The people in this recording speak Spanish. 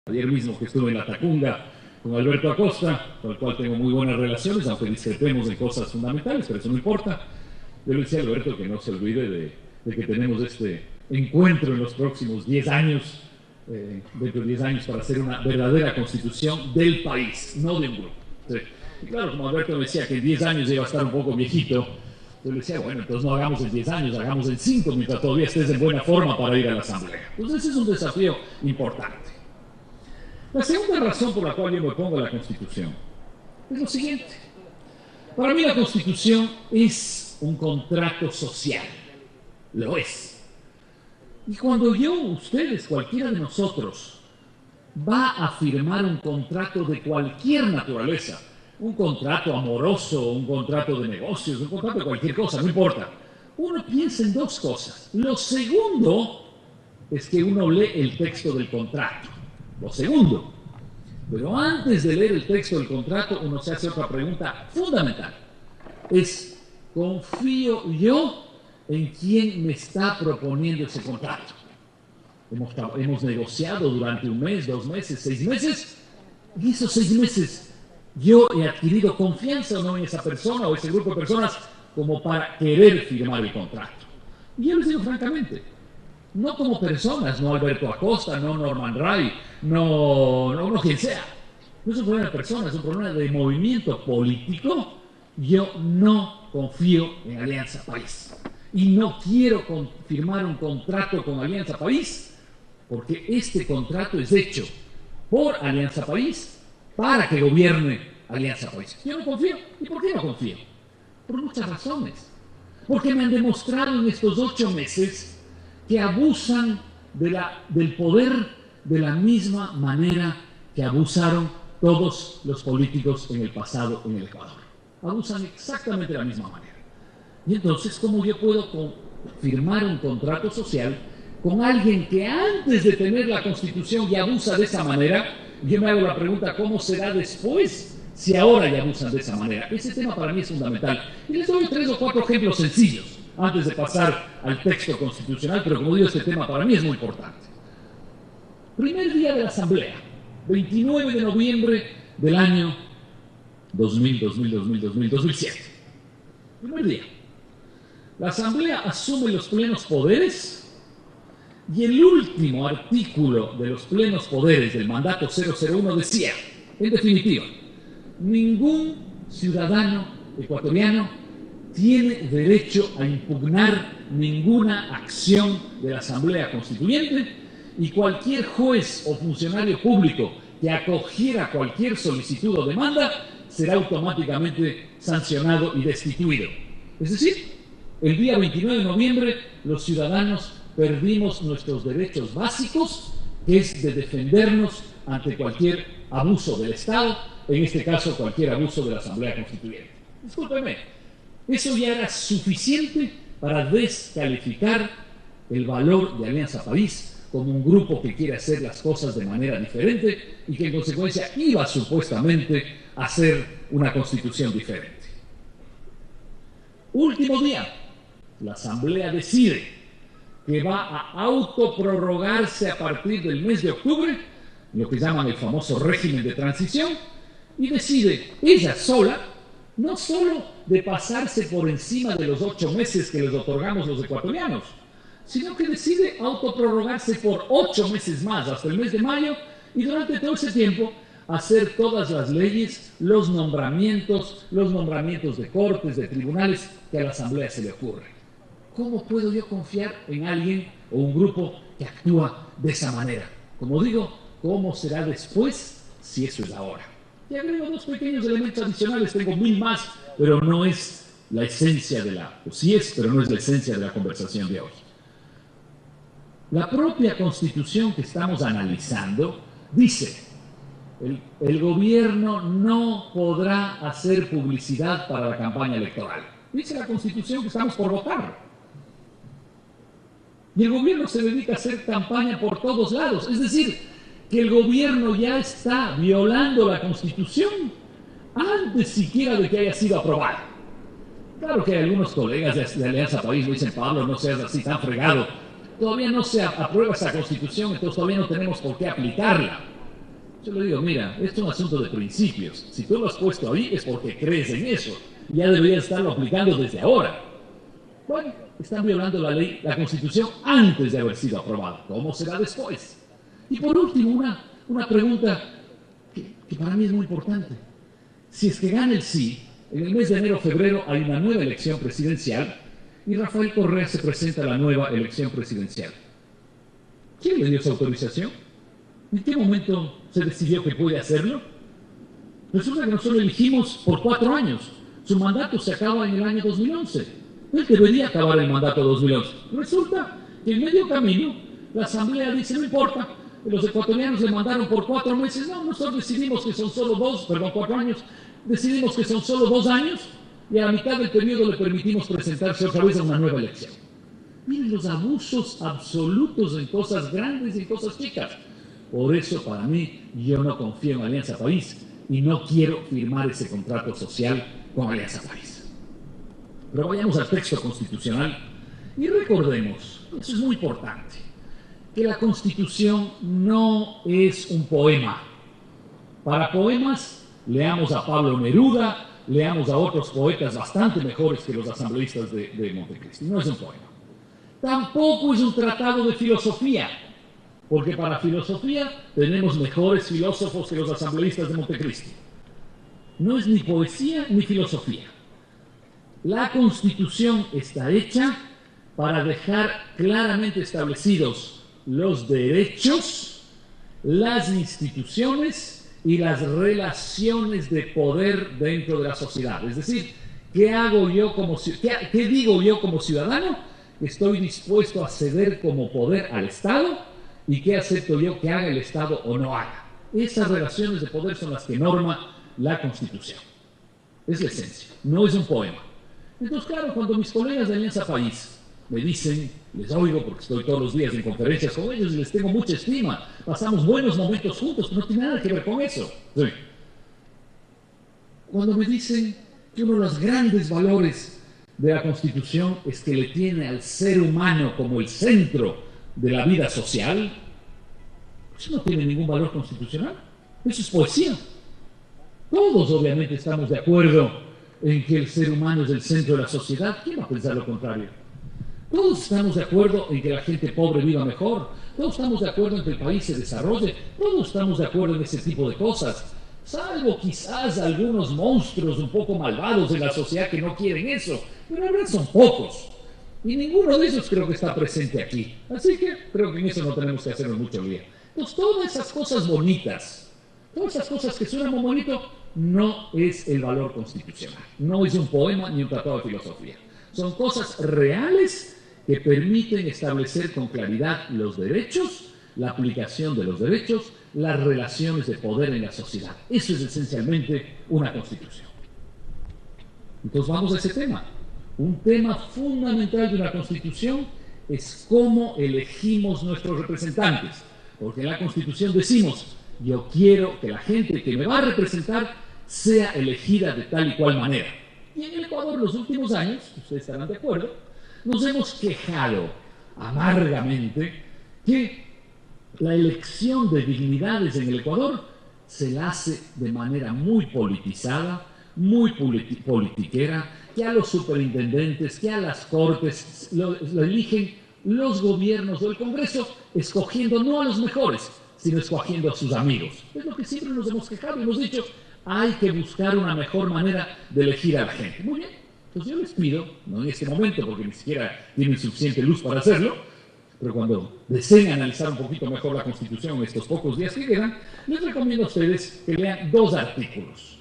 Ayer mismo que estuve en la Tacunga con Alberto Acosta, con el cual tengo muy buenas relaciones, aunque discrepemos en cosas fundamentales, pero eso no importa. Yo le decía a Alberto que no se olvide de que tenemos este encuentro en los próximos 10 años, dentro de 10 años, para hacer una verdadera constitución del país, no de un grupo. Sí. Y claro, como Alberto me decía que en 10 años iba a estar un poco viejito, yo le decía, bueno, entonces no hagamos en 10 años, hagamos en 5, mientras todavía estés en buena forma para ir a la Asamblea. Entonces ese es un desafío importante. La segunda razón por la cual yo me opongo a la Constitución es lo siguiente. Para mí la Constitución es un contrato social. Lo es. Y cuando ustedes, cualquiera de nosotros, va a firmar un contrato de cualquier naturaleza, un contrato amoroso, un contrato de negocios, un contrato de cualquier cosa, no importa, uno piensa en dos cosas. Lo segundo es que uno lee el texto del contrato. Lo segundo. Pero antes de leer el texto del contrato, uno se hace otra pregunta fundamental. Es, ¿confío yo en quién me está proponiendo ese contrato? Hemos negociado durante un mes, 2 meses, 6 meses, y esos 6 meses yo he adquirido confianza o no en esa persona o ese grupo de personas como para querer firmar el contrato. Y yo les digo francamente, no como personas, no Alberto Acosta, no Norman Ray, no quien sea. No es un problema de personas, es un problema de movimiento político. Yo no confío en Alianza País. Y no quiero firmar un contrato con Alianza País, porque este contrato es hecho por Alianza País para que gobierne Alianza País. Yo no confío. ¿Y por qué no confío? Por muchas razones. Porque me han demostrado en estos 8 meses que abusan del poder de la misma manera que abusaron todos los políticos en el pasado en el Ecuador. Abusan exactamente de la misma manera. Y entonces, ¿cómo yo puedo firmar un contrato social con alguien que antes de tener la Constitución ya abusa de esa manera? Yo me hago la pregunta, ¿cómo será después si ahora ya abusan de esa manera? Ese tema para mí es fundamental. Y les doy 3 o 4 ejemplos sencillos antes de pasar al texto constitucional, pero como digo, este tema para mí es muy importante. Primer día de la Asamblea, 29 de noviembre del año 2007. Primer día. La Asamblea asume los plenos poderes y el último artículo de los plenos poderes del mandato 001 decía, en definitiva, ningún ciudadano ecuatoriano tiene derecho a impugnar ninguna acción de la Asamblea Constituyente y cualquier juez o funcionario público que acogiera cualquier solicitud o demanda será automáticamente sancionado y destituido. Es decir, el día 29 de noviembre los ciudadanos perdimos nuestros derechos básicos, que es de defendernos ante cualquier abuso del Estado, en este caso cualquier abuso de la Asamblea Constituyente. Discúlpeme. Eso ya era suficiente para descalificar el valor de Alianza País como un grupo que quiere hacer las cosas de manera diferente y que en consecuencia iba supuestamente a hacer una constitución diferente. Último día, la Asamblea decide que va a autoprorrogarse a partir del mes de octubre, lo que llaman el famoso régimen de transición, y decide ella sola, no solo de pasarse por encima de los 8 meses que les otorgamos los ecuatorianos, sino que decide autoprorrogarse por 8 meses más, hasta el mes de mayo, y durante todo ese tiempo hacer todas las leyes, los nombramientos de cortes, de tribunales, que a la Asamblea se le ocurre. ¿Cómo puedo yo confiar en alguien o un grupo que actúa de esa manera? Como digo, ¿cómo será después si eso es ahora? Y agrego 2 pequeños elementos adicionales, tengo 1000 más, pero no es la esencia sí es, pero no es la esencia de la conversación de hoy. La propia Constitución que estamos analizando dice, el gobierno no podrá hacer publicidad para la campaña electoral. Dice la Constitución que estamos por votar. Y el gobierno se dedica a hacer campaña por todos lados, es decir, que el gobierno ya está violando la Constitución antes siquiera de que haya sido aprobada. Claro que hay algunos colegas de Alianza País me dicen, Pablo, no seas así tan fregado. Todavía no se aprueba esa Constitución, entonces todavía no tenemos por qué aplicarla. Yo le digo, mira, esto es un asunto de principios. Si tú lo has puesto ahí es porque crees en eso. Ya deberías estarlo aplicando desde ahora. Bueno, están violando la ley, la Constitución, antes de haber sido aprobada. ¿Cómo será después? Y por último, una pregunta que para mí es muy importante. Si es que gana el sí, en el mes de enero o febrero hay una nueva elección presidencial y Rafael Correa se presenta a la nueva elección presidencial. ¿Quién le dio esa autorización? ¿En qué momento se decidió que puede hacerlo? Resulta que nosotros elegimos por 4 años. Su mandato se acaba en el año 2011. Él debería acabar el mandato 2011. Resulta que en medio camino la Asamblea dice, no importa, los ecuatorianos le mandaron por 4 meses. No, nosotros decidimos que son solo 4 años. Decidimos que son solo 2 años y a la mitad del periodo le permitimos presentarse otra vez a una nueva elección. Miren los abusos absolutos en cosas grandes y en cosas chicas. Por eso, para mí, yo no confío en Alianza País y no quiero firmar ese contrato social con Alianza País. Pero vayamos al texto constitucional y recordemos, eso es muy importante, que la Constitución no es un poema. Para poemas, leamos a Pablo Neruda, leamos a otros poetas bastante mejores que los asambleístas de Montecristi. No es un poema. Tampoco es un tratado de filosofía, porque para filosofía tenemos mejores filósofos que los asambleístas de Montecristi. No es ni poesía ni filosofía. La Constitución está hecha para dejar claramente establecidos los derechos, las instituciones y las relaciones de poder dentro de la sociedad. Es decir, ¿qué digo yo como ciudadano? Estoy dispuesto a ceder como poder al Estado y qué acepto yo que haga el Estado o no haga. Esas relaciones de poder son las que norma la Constitución. Es la esencia, no es un poema. Entonces, claro, cuando mis colegas de Alianza País me dicen, les oigo porque estoy todos los días en conferencias con ellos y les tengo mucha estima, pasamos buenos momentos juntos, no tiene nada que ver con eso. Sí. Cuando me dicen que uno de los grandes valores de la Constitución es que le tiene al ser humano como el centro de la vida social, eso no tiene ningún valor constitucional, eso es poesía. Todos obviamente estamos de acuerdo en que el ser humano es el centro de la sociedad. ¿Quién va a pensar lo contrario? Todos estamos de acuerdo en que la gente pobre viva mejor, todos estamos de acuerdo en que el país se desarrolle, todos estamos de acuerdo en ese tipo de cosas, salvo quizás algunos monstruos un poco malvados de la sociedad que no quieren eso, pero la verdad son pocos, y ninguno de esos creo que está presente aquí, así que creo que en eso no tenemos que hacernos mucho lío. Entonces todas esas cosas bonitas, todas esas cosas que suenan muy bonito, no es el valor constitucional, no es un poema ni un tratado de filosofía, son cosas reales que permiten establecer con claridad los derechos, la aplicación de los derechos, las relaciones de poder en la sociedad. Eso es esencialmente una Constitución. Entonces vamos a ese tema. Un tema fundamental de una Constitución es cómo elegimos nuestros representantes. Porque en la Constitución decimos, yo quiero que la gente que me va a representar sea elegida de tal y cual manera. Y en el Ecuador, en los últimos años, ustedes estarán de acuerdo, nos hemos quejado amargamente que la elección de dignidades en el Ecuador se la hace de manera muy politizada, muy politiquera, que a los superintendentes, que a las cortes lo eligen los gobiernos o el Congreso, escogiendo no a los mejores, sino escogiendo a sus amigos. Es lo que siempre nos hemos quejado y hemos dicho, hay que buscar una mejor manera de elegir a la gente. Muy bien. Entonces yo les pido, no en este momento porque ni siquiera tienen suficiente luz para hacerlo, pero cuando deseen analizar un poquito mejor la Constitución en estos pocos días que quedan, les recomiendo a ustedes que lean 2 artículos.